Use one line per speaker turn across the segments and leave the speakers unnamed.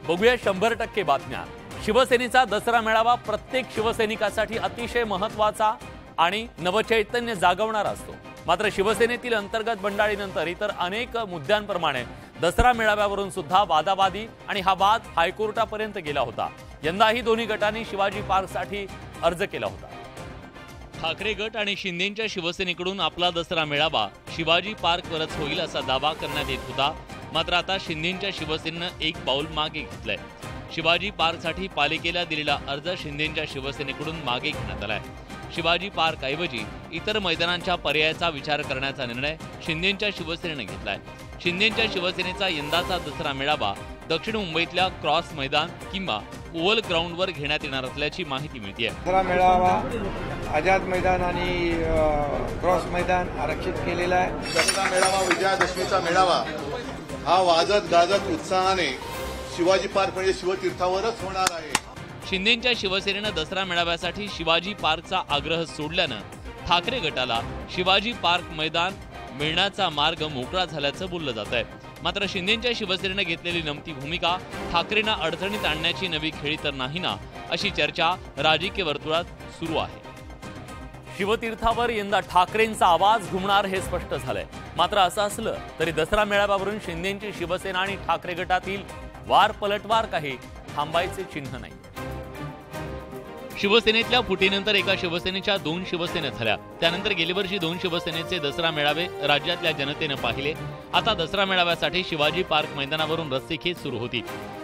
बघूया 100% बातम्या। शिवसेनेचा दसरा मेळावा प्रत्येक शिवसैनिकासाठी अतिशय महत्त्वाचा आणि नवचैतन्य जागवणारा असतो। मात्र शिवसेनेतील अंतर्गत बंडाळीनंतर इतर अनेक मुद्द्यांप्रमाणे दसरा मेळाव्यावरून सुद्धा वादावादी आणि हा वाद हायकोर्टापर्यंत गेला होता। यंदाही दोन्ही गटांनी शिवाजी पार्कसाठी अर्ज केला होता। ठाकरे गट आणि शिंदेंच्या शिवसेनेकडून आपला दसरा मेळावा शिवाजी पार्कवरच होईल असा दावा करण्यात येत होता। मात्र आता शिंदेंच्या शिवसेनेनं एक पाऊल मागे घेतलंय। शिवाजी पार्कसाठी पालिकेला दिलेला अर्ज शिंदेंच्या शिवसेनेकडून मागे घेण्यात आलाय। शिवाजी पार्क ऐवजी इतर मैदानांच्या पर्यायाचा विचार करण्याचा निर्णय शिंदेंच्या शिवसेनेने घेतलाय। शिंदेंच्या शिवसेनेचा यंदाचा दसरा मेळावा दक्षिण मुंबईतल्या क्रॉस मैदान किंवा ओव्हल ग्राउंडवर घेण्यात येणार असल्याची माहिती मिळते।
दसरा मेळावा आझाद मैदान आणि क्रॉस मैदान आरक्षित केलेला आहे।
दसरा मेळावा विजयादशमीचा मेळावा हा वाजत गाजत उत्साहाने शिवाजी पार्क म्हणजे शिवतीर्थावरच होणार आहे।
शिंदेंच्या शिवसेनेनं दसरा मेळाव्यासाठी शिवाजी पार्कचा आग्रह सोडल्यानं ठाकरे गटाला शिवाजी पार्क मैदान मिळण्याचा मार्ग मोकळा झाल्याचं बोललं जात आहे। मात्र शिंदेंच्या शिवसेनेनं घेतलेली नमती भूमिका ठाकरेंना अडचणीत आणण्याची नवी खेळी तर नाही ना, अशी चर्चा राजकीय वर्तुळात सुरू आहे। शिवतीर्थावर यंदा ठाकरेंचा आवाज घुमणार हे स्पष्ट झालंय। मात्र असं असलं तरी दसरा मेळाव्यावरून शिंदेंची शिवसेना आणि ठाकरे गटातील वार पलटवार काही थांबायचे चिन्ह नाही। शिवसेनेतल्या फुटीनंतर एका शिवसेनेच्या 2 शिवसेना झाल्या। त्यानंतर गेली वर्षी 2 शिवसेनेचे दसरा मेळावे राज्यातल्या जनतेनं पाहिले। आता दसरा मेळाव्यासाठी शिवाजी पार्क मैदानावरून रस्सीखेच सुरू होती।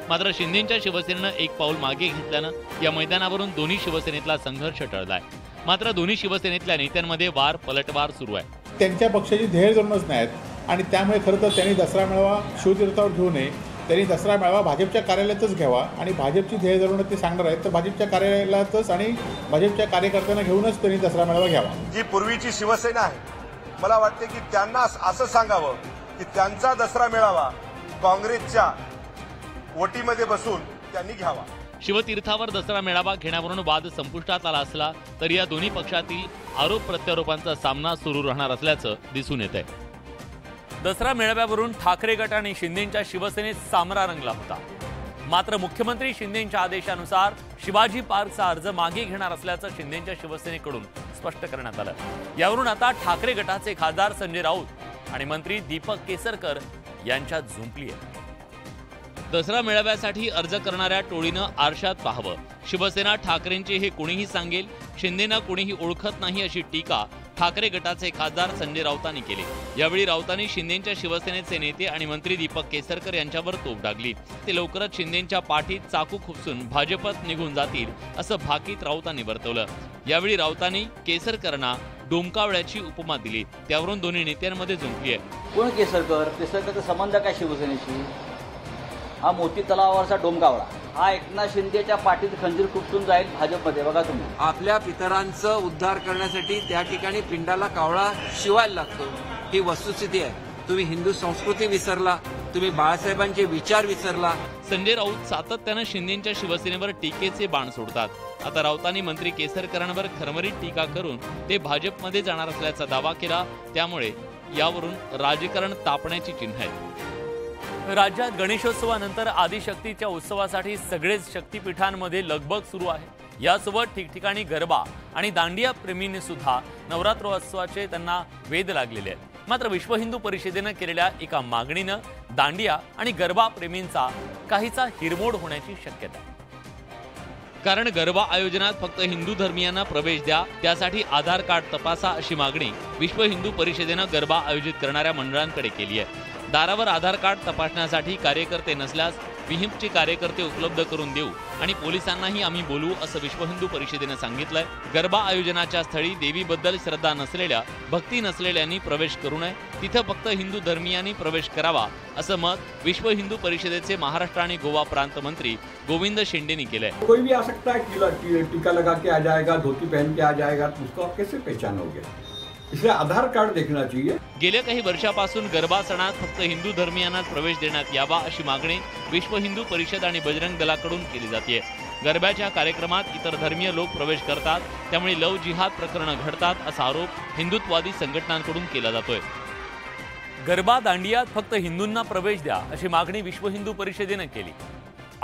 मात्र शिंदेंच्या शिवसेनेनं एक पाऊल मागे घेतल्यानं या मैदानावरून दोन्ही शिवसेनेतला संघर्ष टळलाय। मात्र दोन्ही शिवसेनेतल्या नेत्यांमध्ये वार पलटवार सुरू आहे।
त्यांच्या पक्षाची ध्येय धोरणच नाहीत आणि त्यामुळे खरं तर त्यांनी दसरा मेळावा शिवतीर्थावर घेऊ नये। त्यांनी दसरा मेळावा भाजपच्या कार्यालयातच घ्यावा आणि भाजपची ध्येय धोरणं ते सांगणार आहेत तर भाजपच्या कार्यालयातच आणि भाजपच्या कार्यकर्त्यांना घेऊनच त्यांनी दसरा मेळावा घ्यावा।
जी पूर्वीची शिवसेना आहे, मला वाटते की त्यांना असं सांगावं की त्यांचा दसरा मेळावा काँग्रेसच्या वोटीमध्ये बसून त्यांनी घ्यावा।
शिवतीर्थावर दसरा मेळावा घेण्यावरून वाद संपुष्टात आला असला तरी या दोन्ही पक्षातील आरोप प्रत्यारोपांचा सामना सुरू राहणार असल्याचं दिसून येत आहे। दसरा मेळाव्यावरून ठाकरे गट आणि शिंदेंच्या शिवसेनेत सामना रंगला होता। मात्र मुख्यमंत्री शिंदेंच्या आदेशानुसार शिवाजी पार्कचा अर्ज मागे घेणार असल्याचं शिंदेंच्या शिवसेनेकडून स्पष्ट करण्यात आलं। यावरून आता ठाकरे गटाचे खासदार संजय राऊत आणि मंत्री दीपक केसरकर यांच्यात झुंपली आहे। दसरा मेळाव्यासाठी अर्ज करणाऱ्या टोळीनं आरशात पाहावं। शिवसेना ठाकरेंचे हे कोणीही सांगेल, शिंदेना कोणीही ओळखत नाही अशी टीका ठाकरे गटाचे खासदार संजय राऊतांनी केली। यावेळी राऊतांनी शिंदेंच्या शिवसेनेचे नेते आणि मंत्री दीपक केसरकर यांच्यावर तोफ डागली। ते लवकरच शिंदेंच्या पाठीत चाकू खुपसून भाजपत निघून जातील असं भाकीत राऊतांनी वर्तवलं। यावेळी राऊतांनी केसरकरांना डोमकावळ्याची उपमा दिली। त्यावरून दोन्ही नेत्यांमध्ये झुंपली आहे।
कोण केसरकरचा संबंध काय शिवसेनेशी? हा मोती तलावावरचा डोमकावळा हा एकनाथ शिंदेच्या पाठीत खंजीर खुपसून जाईल भाजपमध्ये। बघा तुम्ही,
आपल्या पितरांचं उद्धार करण्यासाठी त्या ठिकाणी पिंडाला कावळा शिवायला लागतो, ही वस्तुस्थिती आहे। तुम्ही हिंदू संस्कृती विसरला, तुम्ही बाळासाहेबांचे विचार विसरला।
संजय राऊत सातत्यानं शिंदेंच्या शिवसेनेवर टीकेचे बाण सोडतात। आता राऊतांनी मंत्री केसरकरांवर खरमरीत टीका करून ते भाजपमध्ये जाणार असल्याचा दावा केला। त्यामुळे यावरून राजकारण तापण्याची चिन्ह आहेत। राज्यात गणेशोत्सवानंतर आदिशक्तीच्या उत्सवासाठी सगळेच शक्तीपीठांमध्ये लगबग सुरू आहे। यासोबत ठिकठिकाणी गरबा आणि दांडिया प्रेमींनी सुद्धा नवरात्रोत्सवाचे त्यांना वेध लागलेले आहेत। मात्र विश्व हिंदू परिषदेनं केलेल्या एका मागणीनं दांडिया आणि गरबा प्रेमींचा काहीसा हिरमोड होण्याची शक्यता आहे। कारण गरबा आयोजनात फक्त हिंदू धर्मियांना प्रवेश द्या, त्यासाठी आधार कार्ड तपासा अशी मागणी विश्व हिंदू परिषदेनं गरबा आयोजित करणाऱ्या मंडळांकडे केली आहे। दारावर आधार कार्ड तपासण्यासाठी कार्यकर्ते नसल्यास विहिंपचे कार्यकर्ते उपलब्ध करून देऊ आणि पोलिसांनाही आम्ही बोलवू असं विश्व हिंदू परिषदेनं सांगितलंय। गरबा आयोजनाच्या स्थळी देवीबद्दल श्रद्धा नसलेल्या, भक्ती नसलेल्यांनी प्रवेश करू नये, तिथं फक्त हिंदू धर्मीयांनी प्रवेश करावा असं मत विश्व हिंदू परिषदेचे महाराष्ट्र आणि गोवा प्रांत मंत्री गोविंद शेंडेंनी केलंय।
कोई भी आ सकता है, टीका लगा के आ जाएगा, धोती पहन के आ जाएगा, तो उसको आप कैसे पहचानोगे? इसलिए आधार कार्ड देखना चाहिए।
गेल्या काही वर्षापासून गरबा सणात फक्त हिंदू धर्मियांनाच प्रवेश देण्यात यावा अशी मागणी विश्व हिंदू परिषद आणि बजरंग दलाकडून केली जाते। गरब्याच्या कार्यक्रमात इतर धर्मीय लोक प्रवेश करतात, त्यामुळे लव जिहाद प्रकरणं घडतात असा आरोप हिंदुत्ववादी संघटनांकडून केला जातोय। गरबा दांडियात फक्त हिंदूंना प्रवेश द्या अशी मागणी विश्व हिंदू परिषदेने केली।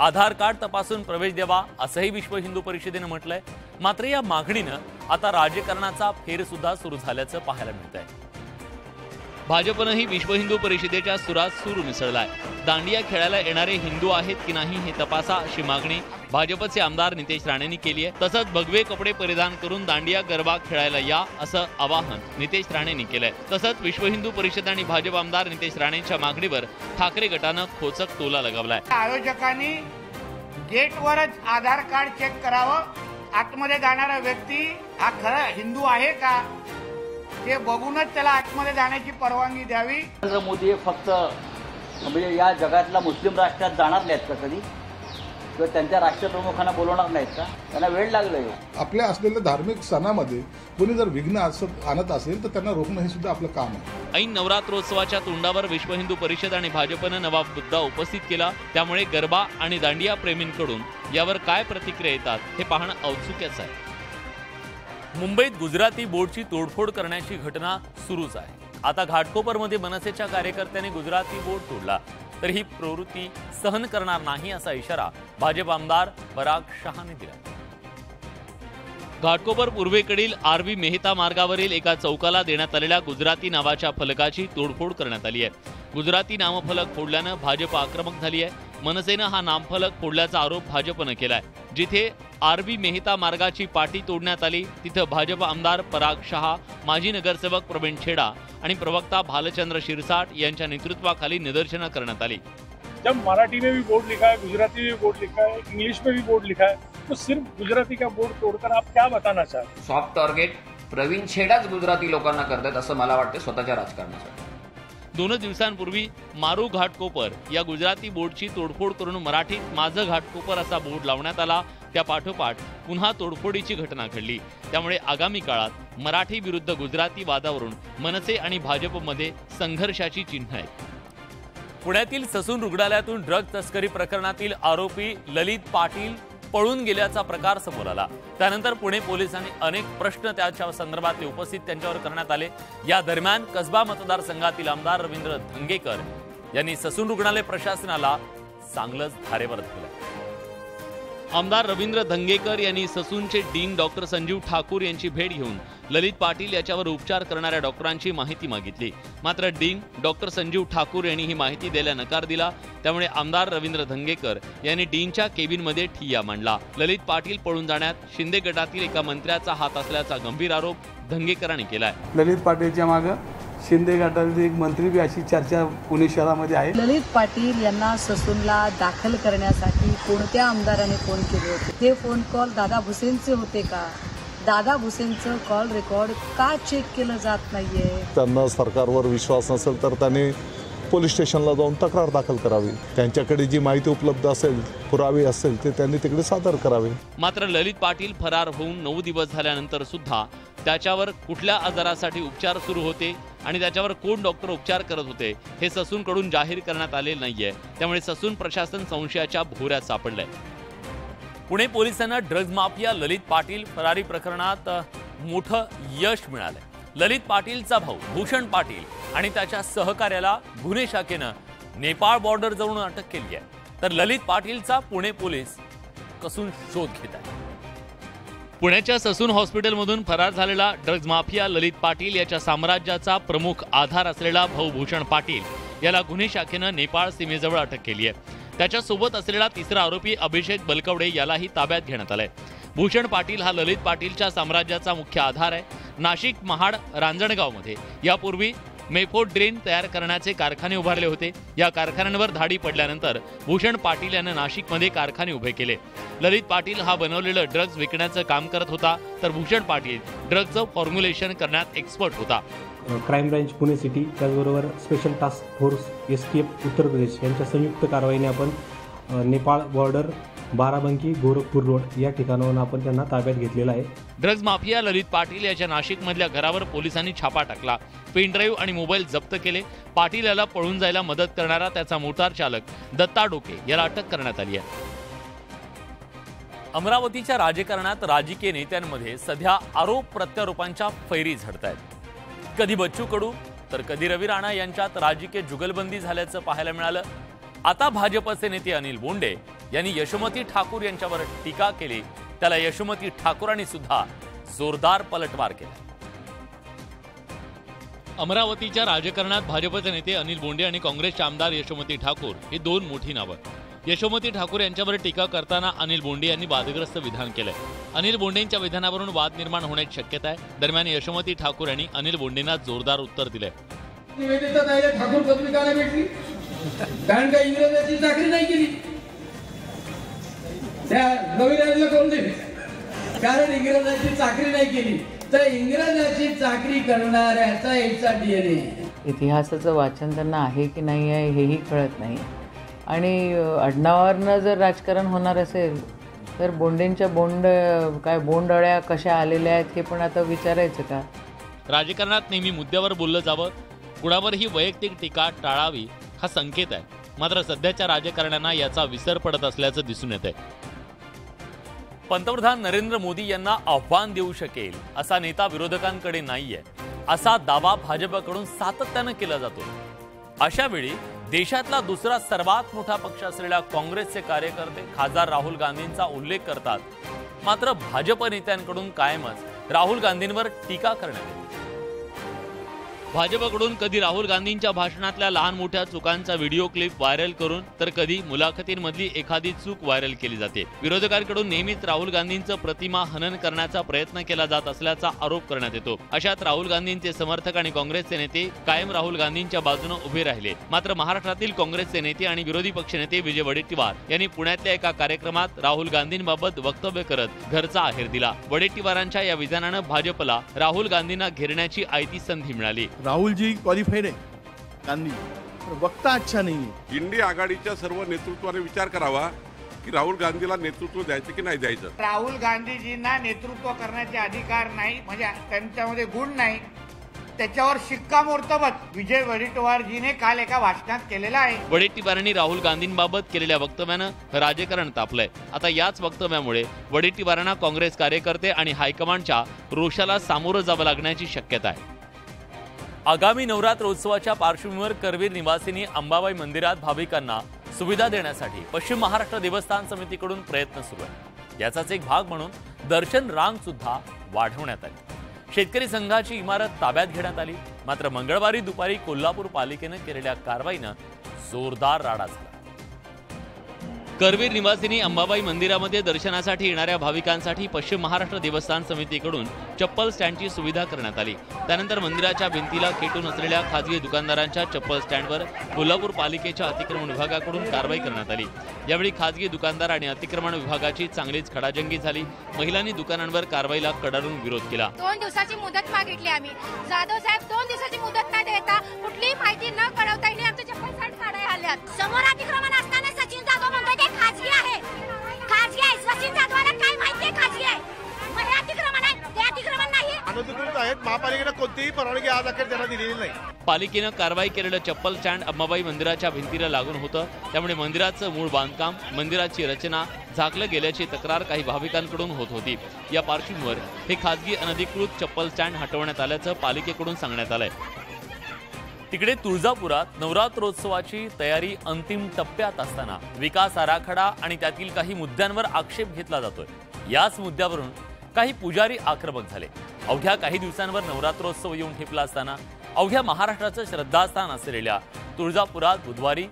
आधार कार्ड तपासून प्रवेश द्यावा असंही विश्व हिंदू परिषदेनं म्हटलंय। मात्र या मागणीनं आता राजकारणाचा फेर सुद्धा सुरू झाल्याचं पाहायला मिळतंय। भाजपनंही विश्व हिंदू परिषदेच्या सुरात सूर मिसळलाय। दांडिया खेळायला येणारे हिंदू आहेत की नाही हे तपासा अशी मागणी भाजपचे आमदार नितेश राणेंनी केली आहे। तसंच भगवे कपडे परिधान करून दांडिया गरबा खेळायला या असं आवाहन नितेश राणेंनी केलंय। तसंच विश्व हिंदू परिषद आणि भाजप आमदार नितेश राणेंच्या मागणीवर ठाकरे गटानं खोचक टोला लगावलाय।
आयोजकांनी गेटवरच आधार कार्ड चेक करावं, आतमध्ये जाणारा व्यक्ती हा खरा हिंदू आहे का हे बघूनच त्याला आतमध्ये जाण्याची परवानगी द्यावी।
नरेंद्र मोदी फक्त म्हणजे या जगातल्या मुस्लिम राष्ट्रात जाणार नाहीत का कधी, किंवा त्यांच्या राष्ट्रप्रमुखांना बोलवणार नाहीत का? त्यांना वेळ लागलाय।
आपल्या असलेल्या धार्मिक सणामध्ये कोणी जर विघ्न आणत असेल तर त्यांना रोखणं हे सुद्धा आपलं काम आहे।
ऐन नवरात्रोत्सवाच्या तोंडावर विश्व हिंदू परिषद आणि भाजपनं नवा मुद्दा उपस्थित केला। त्यामुळे गरबा आणि दांडिया प्रेमींकडून यावर काय प्रतिक्रिया येतात हे पाहणं औत्सुक्याचं आहे। मुंबईत गुजराती बोर्डची तोडफोड करण्याची घटना सुरूच आहे। आता घाटकोपरमध्ये मनसेच्या कार्यकर्त्यांनी गुजराती बोर्ड तोडला तर ही प्रवृत्ती सहन करणार नाही असा इशारा भाजप आमदार पराग शहाने दिला। घाटकोपर पूर्वेकडील आरवी मेहता मार्गावरील एका चौकाला देण्यात आलेल्या गुजराती नावाच्या फलकाची तोडफोड करण्यात आली आहे। गुजराती नामफलक फोडल्यानं भाजप आक्रमक झाली आहे। मनसेनं हा नामफलक फोडल्याचा आरोप भाजपनं केलाय। जिथे आरवी मेहता मार्गाची पाटी तोडण्यात आली तिथं भाजप आमदार पराग शहा, माजी नगरसेवक प्रवीण छेडा आणि प्रवक्ता भालचंद्र शिरसाट यांच्या नेतृत्वाखाली निदर्शनं करण्यात आली।
जब मराठी में भी बोर्ड लिखा है, गुजराती में भी बोर्ड लिखा है, इंग्लिश में भी बोर्ड लिखा है, तो सिर्फ गुजराती का बोर्ड तोड़कर आप क्या बताना चाहते?
सॉफ्ट टार्गेट प्रवीण छेडाच गुजराती लोकांना करतात असं मला वाटतं स्वतःच्या राजकारणासाठी।
2 दिवसांपूर्वी मारू घाटकोपर या गुजराती बोर्डची तोडफोड करून मराठीत माझं घाटकोपर असा बोर्ड लावण्यात आला। त्या पाठोपाठ पुन्हा तोडफोडीची घटना घडली। त्यामुळे आगामी काळात मराठी विरुद्ध गुजराती वादावरून मनसे आणि भाजपमध्ये संघर्षाची चिन्ह आहेत। पुण्यातील ससून रुग्णालयातून ड्रग तस्करी प्रकरणातील आरोपी ललित पाटील पळून गेल्याचा प्रकार समोर आला। त्यानंतर पुणे पोलिसांनी अनेक प्रश्न त्याच्या संदर्भातले उपस्थित त्यांच्यावर करण्यात आले। या दरम्यान कसबा मतदारसंघातील आमदार रवींद्र धंगेकर यांनी ससून रुग्णालय प्रशासनाला चांगलंच धारेवर धरलं। आमदार रवींद्र धंगेकर यांनी ससूनचे डीन डॉक्टर संजीव ठाकूर यांची भेट घेऊन ललित पाटील याच्यावर उपचार करणाऱ्या डॉक्टरांची माहिती मागितली। मात्र डीन डॉक्टर संजीव ठाकूर यांनी ही माहिती द्यायला नकार दिला। त्यामुळे आमदार रवींद्र धंगेकर यांनी डीनच्या केबिनमध्ये ठिय्या मांडला। ललित पाटील पळून जाण्यात शिंदे गटातील एका मंत्र्याचा हात असल्याचा गंभीर आरोप धंगेकरांनी केलाय।
ललित पाटीलच्या मागे शिंदे गटातील एक मंत्री बी अशी चर्चा पुणे शहरामध्ये आहे।
ललित पाटील यांना ससूनला दाखल करण्यासाठी कोणत्या आमदाराने फोन केले होते? हे फोन कॉल दादा भुसेनचे होते का? दादा भुसेनचं कॉल रेकॉर्ड का चेक केलं जात नाहीये?
त्यांना सरकारवर विश्वास नसेल तर त्यांनी पोलीस स्टेशनला जाऊन तक्रार दाखल करावी। त्यांच्याकडे जी माहिती उपलब्ध असेल, पुरावे असेल ते त्यांनी तिकडे सादर करावे।
मात्र ललित पाटील फरार होऊन 9 दिवस झाल्यानंतर सुद्धा त्याच्यावर कुठल्या आजारासाठी उपचार सुरू होते आणि त्याच्यावर कोण डॉक्टर उपचार करत होते हे ससूनकडून जाहीर करण्यात आले नाहीये। त्यामुळे ससून प्रशासन संशयाच्या भोवऱ्यात सापडलंय। पुणे पोलिसांना ड्रग्ज माफिया ललित पाटील फरारी प्रकरणात मोठं यश मिळालंय। ललित पाटीलचा भाऊ भूषण पाटील आणि त्याच्या सहकार्याला गुन्हे शाखेनं नेपाळ बॉर्डर जवळून अटक केली आहे। तर ललित पाटीलचा पुणे पोलीस कसून शोध घेत आहेत। पुण्याच्या ससून हॉस्पिटलमधून फरार झालेला ड्रग्ज माफिया ललित पाटील याच्या साम्राज्याचा प्रमुख आधार असलेला भाऊ भूषण पाटील याला गुन्हे शाखेनं नेपाळ सीमेजवळ अटक केली आहे। त्याच्यासोबत असलेला तिसरा आरोपी अभिषेक बलकवडे यालाही ताब्यात घेण्यात आलंय। भूषण पाटील हा ललित पाटीलच्या साम्राज्याचा मुख्य आधार आहे। नाशिक, महाड, रांजणगावमध्ये यापूर्वी मेफोड्रेन तयार करण्याचे कारखाने उभारले होते। या कारखान्यांवर धाडी पडल्यानंतर भूषण पाटील यानं नाशिकमध्ये कारखाने उभे केले। ललित पाटील हा बनवलेलं ड्रग्ज विकण्याचं काम करत होता, तर भूषण पाटील ड्रग्जचं फॉर्म्युलेशन करण्यात एक्सपर्ट होता।
क्राईम ब्रँच पुणे सिटी त्याचबरोबर special task force STF Uttar Pradesh यांच्या संयुक्त कारवाईने आपण नेपाळ बॉर्डर, बाराबंकी, गोरखपूर रोड या ठिकाणावरून आपण त्यांना ताब्यात घेतलेला आहे।
ड्रग्ज माफिया ललित पाटील याच्या नाशिकमधल्या घरावर पोलिसांनी छापा टाकला। पेन ड्राईव्ह आणि मोबाईल जप्त केले। पाटील याला पळून जायला मदत करणारा त्याचा मोटार चालक दत्ता डोके याला अटक करण्यात आली आहे। अमरावतीच्या राजकारणात राजकीय नेत्यांमध्ये सध्या आरोप प्रत्यारोपांच्या फैरी झडत आहेत। कधी बच्चू कडू तर कधी रवी राणा यांच्यात राजकीय जुगलबंदी झाल्याचं पाहायला मिळालं। आता भाजपचे नेते अनिल बोंडे यांनी यशोमती ठाकूर यांच्यावर टीका केली, त्याला यशोमती ठाकूरांनी सुद्धा जोरदार पलटवार केला। अमरावतीच्या राजकारणात भाजपचे नेते अनिल बोंडे आणि काँग्रेसचे आमदार यशोमती ठाकूर ही दोन मोठी नावं। यशोमती ठाकूर यांच्यावर टीका करताना अनिल बोंडे यांनी वादग्रस्त विधान केलंय। अनिल बोंडेंच्या विधानावरून वाद निर्माण होण्याची शक्यता आहे। दरम्यान यशोमती ठाकूर यांनी अनिल बोंडेंना जोरदार उत्तर दिलंय।
निवेदिता ताईला ठाकूर पत्रिका नाही भेटली कारण का इंग्रजाची चाकरी नाही केली, त्या नवीन कोण दिली कारण इंग्रजाची चाकरी नाही केली, तर इंग्रजाची चाकरी करणाऱ्याचा याचा डीएनए।
इतिहासाचं वाचन त्यांना आहे की नाही आहे हेही कळत नाही आणि आडनावावरनं जर राजकारण होणार असेल तर बोंडेंच्या बोंडअळ्या कशा आलेल्या आहेत हे पण आता विचारायचं का?
राजकारणात नेहमी मुद्द्यावर बोललं जावं, कुणावरही वैयक्तिक टीका टाळावी हा संकेत आहे। मात्र सध्याच्या राजकारण्यांना याचा विसर पडत असल्याचं दिसून येतंय। पंतप्रधान नरेंद्र मोदी यांना आव्हान देऊ शकेल असा नेता विरोधकांकडे नाहीये, असा दावा भाजपकडून सातत्यानं केला जातो। अशा वेळी देशातला दुसरा सर्वात मोठा पक्ष असलेल्या काँग्रेसचे कार्यकर्ते खासदार राहुल गांधींचा उल्लेख करतात, मात्र भाजप नेत्यांकडून कायमच राहुल गांधींवर टीका करण्यात येते। भाजपकडून कधी राहुल गांधींच्या भाषणातल्या लहान मोठ्या चुकांचा व्हिडिओ क्लिप व्हायरल करून तर कधी मुलाखतींमधली एखादी चूक व्हायरल केली जाते। विरोधकांकडून नेहमीच राहुल गांधींचं प्रतिमा हनन करण्याचा प्रयत्न केला जात असल्याचा आरोप करण्यात येतो। अशात राहुल गांधींचे समर्थक आणि काँग्रेसचे नेते कायम राहुल गांधींच्या बाजूने उभे राहिले। मात्र महाराष्ट्रातील काँग्रेसचे नेते आणि विरोधी पक्षनेते विजय वडेट्टीवार यांनी पुण्यातल्या एका कार्यक्रमात राहुल गांधींबाबत वक्तव्य करत घरचा आहेर दिला। वडेट्टीवारांच्या या विधानानं भाजपला राहुल गांधींना घेरण्याची आयती संधी मिळाली।
राहुल जी क्वालिफाईड आहे, गांधी वक्ता अच्छा नाही।
इंडिया आघाडीच्या सर्व नेतृत्वाने विचार करावा की राहुल गांधीला नेतृत्व द्यायचं की नाही द्यायचं।
राहुल गांधीजींना नेतृत्व करण्याचे अधिकार नाही, म्हणजे त्यांच्यामध्ये गुण नाही, त्याच्यावर शिक्कामोर्तब विजय वडेट्टीवारजीने काल एका भाषणात केलेला आहे।
वडेट्टीवारांनी राहुल गांधींबाबत केलेल्या वक्तव्यानं राजकारण तापलंय। आता याच वक्तव्यामुळे वडेट्टीवारांना काँग्रेस कार्यकर्ते आणि हायकमांडच्या रोषाला सामोरं जावं लागण्याची शक्यता आहे। आगामी नवरात्रोत्सवाच्या पार्श्वभूमीवर करवीर निवासिनी अंबाबाई मंदिरात भाविकांना सुविधा देण्यासाठी पश्चिम महाराष्ट्र देवस्थान समितीकडून प्रयत्न सुरू आहे। याचाच एक भाग म्हणून दर्शन रांग सुद्धा वाढवण्यात आली। शेतकरी संघाची इमारत ताब्यात घेण्यात आली, मात्र मंगळवारी दुपारी कोल्हापूर पालिकेनं केलेल्या कारवाईनं जोरदार राडा झाला। करवीर निवासिनी अंबाबाई मंदिरामध्ये दर्शनासाठी येणाऱ्या भाविकांसाठी पश्चिम महाराष्ट्र देवस्थान समितीकडून चप्पल स्टँडची सुविधा करण्यात आली। त्यानंतर मंदिराच्या भिंतीला खेटून असलेल्या खासगी दुकानदारांच्या चप्पल स्टँडवर कोल्हापूर पालिकेच्या अतिक्रमण विभागाकडून कारवाई करण्यात आली। यावेळी खासगी दुकानदार आणि अतिक्रमण विभागाची चांगलीच खडाजंगी झाली। महिलांनी दुकानांवर कारवाईला कडाडून विरोध केला।
2 दिवसाची मुदत मागितली आम्ही, जाधव साहेब 2 दिवसाची मुदत न देता कुठलीही माहिती न कळवता येणे आमचे चप्पल स्टँड काढाय आल्यात। समोर अतिक्रमण असताना सचिन जाधव म्हणतो खाजगी आहे, खाजगी आहे। सचिन जाधवाला काय माहिती आहे खाजगी आहे? मग हे अतिक्रमण आहे, ते अतिक्रमण नाही,
अनधिकृत आहेत। महापालिकेने कोणतीही परवानगी आज अखेर त्यांना दिलेली नाही।
पालिकेनं कारवाई केलेलं चप्पल स्टँड अंबाबाई मंदिराच्या भिंतीला लागून होतं, त्यामुळे मंदिराचं मूळ बांधकाम, मंदिराची रचना झाकलं गेल्याची तक्रार काही भाविकांकडून होत होती। या पार्श्वभूमीवर हे खासगी अनधिकृत चप्पल स्टँड हटवण्यात आल्याचं पालिकेकडून सांगण्यात आलंय। तिकडे तुळजापुरात नवरात्रोत्सवाची तयारी अंतिम टप्प्यात असताना विकास आराखडा आणि त्यातील काही मुद्द्यांवर आक्षेप घेतला जातोय। याच मुद्द्यावरून काही पुजारी आक्रमक झाले। अवघ्या काही दिवसांवर नवरात्रोत्सव येऊन ठेपला असताना अवघ्या महाराष्ट्राचं श्रद्धास्थान असलेल्या तुळजापुरात बुधवारी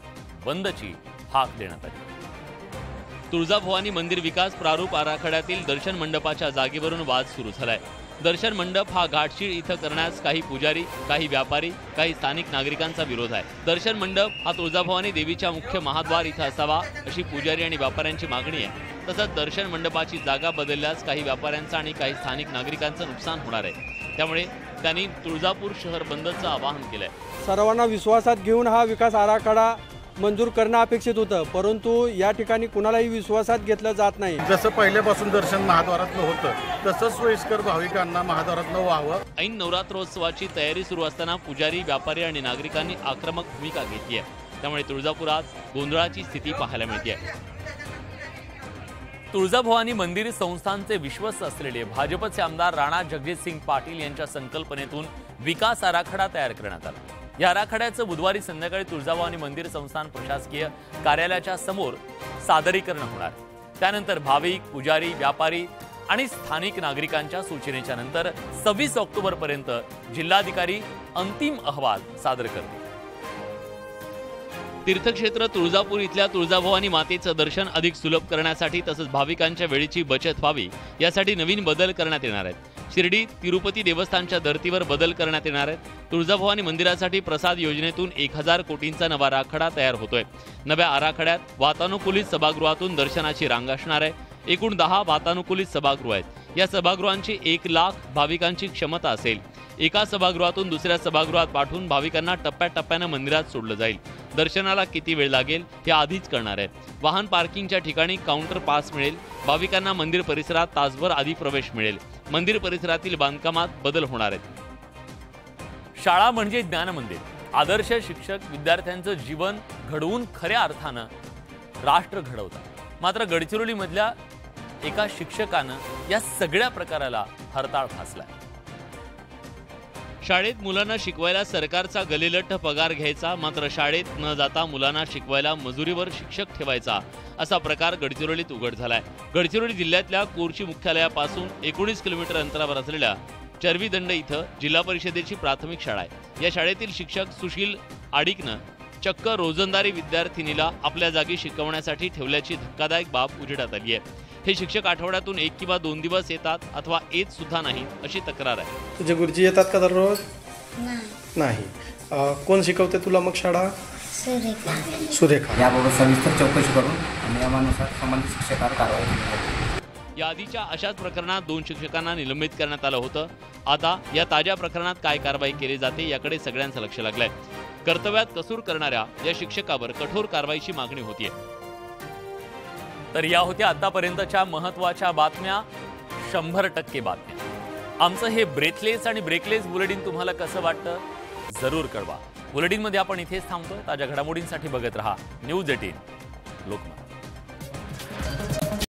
बंदची हाक देण्यात आली। तुळजाभवानी मंदिर विकास प्रारूप आराखड्यातील दर्शन मंडपाच्या जागेवरून वाद सुरू झालाय। दर्शन मंडप हा घाटशीळ इथं करण्यास काही पुजारी, काही व्यापारी, काही स्थानिक नागरिकांचा विरोध आहे। दर्शन मंडप हा तुळजाभवानी देवीच्या मुख्य महाद्वार इथं असावा अशी पुजारी आणि व्यापाऱ्यांची मागणी आहे। तसंच दर्शन मंडपाची जागा बदलल्यास काही व्यापाऱ्यांचं आणि काही स्थानिक नागरिकांचं नुकसान होणार आहे। त्यामुळे त्यांनी तुळजापूर शहर बंदचं आवाहन केलंय।
सर्वांना विश्वासात घेऊन हा विकास आराखडा मंजूर करणं अपेक्षित होतं, परंतु या ठिकाणी कुणालाही विश्वासात घेतलं जात नाही।
जसं पहिल्यापासून दर्शन महाद्वारातलं होतं तसंच सोयीस्कर भाविकांना महाद्वारातलं व्हावं।
ऐन नवरात्रोत्सवाची तयारी सुरू असताना पुजारी, व्यापारी आणि नागरिकांनी आक्रमक भूमिका घेतली आहे। त्यामुळे तुळजापुरात गोंधळाची स्थिती पाहायला मिळते। तुळजाभवानी मंदिर संस्थानचे विश्वस्त असलेले भाजपचे आमदार राणा जगजितसिंग पाटील यांच्या संकल्पनेतून विकास आराखडा तयार करण्यात आला। या आराखड्याचं बुधवारी संध्याकाळी तुळजाभवानी मंदिर संस्थान प्रशासकीय कार्यालयाच्या समोर सादरीकरण होणार. त्यानंतर भाविक, पुजारी, व्यापारी आणि स्थानिक नागरिकांच्या सूचनेच्या नंतर 26 ऑक्टोबरपर्यंत जिल्हाधिकारी अंतिम अहवाल सादर करतील. तीर्थक्षेत्र तुळजापूर इथल्या तुळजाभवानी मातेचं दर्शन अधिक सुलभ करण्यासाठी तसंच भाविकांच्या वेळेची बचत व्हावी यासाठी नवीन बदल करण्यात येणार आहेत. शिर्डी तिरुपती देवस्थानच्या धर्तीवर बदल करण्यात येणार आहेत. तुळजाभवानी मंदिरासाठी प्रसाद योजनेतून 1000 कोटींचा नवा आराखडा तयार होतोय. नव्या आराखड्यात वातानुकूलित सभागृहातून दर्शनाची रांग असणार आहे. एकूण 10 वातानुकूलित सभागृह आहेत. या सभागृहांची 1 लाख भाविकांची क्षमता असेल. एका सभागृहातून दुसऱ्या सभागृहात पाठवून भाविकांना टप्प्याटप्प्यानं मंदिरात सोडलं जाईल. दर्शनाला किती वेळ लागेल हे आधीच कळणार आहे. वाहन पार्किंगच्या ठिकाणी काउंटर पास मिळेल. भाविकांना मंदिर परिसरात तासभर आधी प्रवेश मिळेल. मंदिर परिसरातील बांधकामात बदल होणार आहेत. शाळा म्हणजे ज्ञानमंदिर. आदर्श शिक्षक विद्यार्थ्यांचं जीवन घडवून खऱ्या अर्थानं राष्ट्र घडवतात. मात्र गडचिरोलीमधल्या एका शिक्षकानं या सगळ्या प्रकाराला हरताळ फासलाय. शाळेत मुलांना शिकवायला सरकारचा गलेलठ्ठ पगार घ्यायचा, मात्र शाळेत न जाता मुलांना शिकवायला मजुरीवर शिक्षक ठेवायचा असा प्रकार गडचिरोलीत उघड झालाय. गडचिरोली जिल्ह्यातल्या कोरची मुख्यालयापासून 19 किलोमीटर अंतरावर असलेल्या चरवीदंड इथं जिल्हा परिषदेची प्राथमिक शाळा आहे. या शाळेतील शिक्षक सुशील आडिकनं चक्क रोजंदारी विद्यार्थिनीला आपल्या जागी शिकवण्यासाठी ठेवल्याची धक्कादायक बाब उजेडात आली आहे. हे शिक्षक आठवड्यातून 1 किंवा 2 दिवस येतात अथवा येत सुद्धा नाही अशी तक्रार आहे.
तुझे गुरुजी येतात का दररोज? नाही. कोण शिकवते तुला मग शाळा? सुरेखा.
याबाबत सविस्तर चौकशी करून नियमानुसार संबंधित शिक्षकावर कारवाई केली.
या आधीच्या अशाच प्रकरणात 2 शिक्षकांना निलंबित करण्यात आलं होतं. आता या ताज्या प्रकरणात काय कारवाई केली जाते याकडे सगळ्यांचं लक्ष लागलंय. कर्तव्यात कसूर करणाऱ्या या शिक्षकावर कठोर कारवाईची मागणी होतीये. तर या होत्या आतापर्यंतच्या महत्त्वाच्या बातम्या. 100% बातम्या. आमचं हे ब्रेथलेस आणि ब्रेकलेस बुलेटिन तुम्हाला कसं वाटतं जरूर कळवा. बुलेटिनमध्ये आपण इथेच थांबतोय. ताज्या घडामोडींसाठी बघत रहा न्यूज 18 लोकमत.